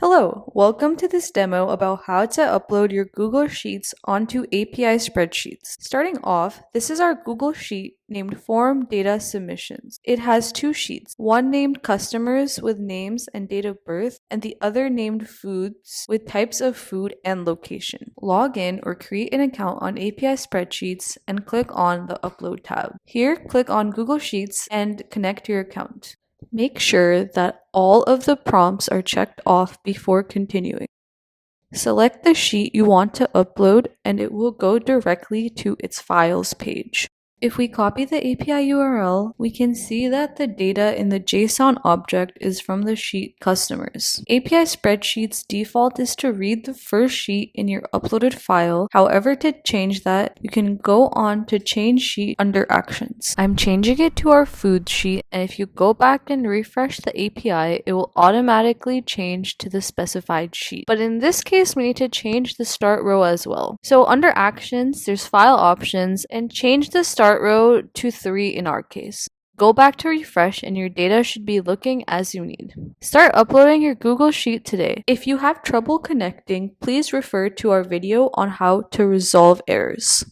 Hello, welcome to this demo about how to upload your Google Sheets onto API spreadsheets. Starting off, this is our Google Sheet named Form Data Submissions. It has two sheets, one named Customers with names and date of birth, and the other named Foods with types of food and location. Log in or create an account on API spreadsheets and click on the Upload tab. Here, click on Google Sheets and connect your account. Make sure that all of the prompts are checked off before continuing. Select the sheet you want to upload and it will go directly to its Files page. If we copy the API URL, we can see that the data in the JSON object is from the sheet Customers. API Spreadsheets default is to read the first sheet in your uploaded file. However, to change that, you can go on to Change Sheet under Actions. I'm changing it to our Food sheet, and if you go back and refresh the API, it will automatically change to the specified sheet. But in this case, we need to change the start row as well. So under Actions, there's File Options, and change the start row to 3 in our case. Go back to refresh and your data should be looking as you need. Start uploading your Google Sheet today. If you have trouble connecting, please refer to our video on how to resolve errors.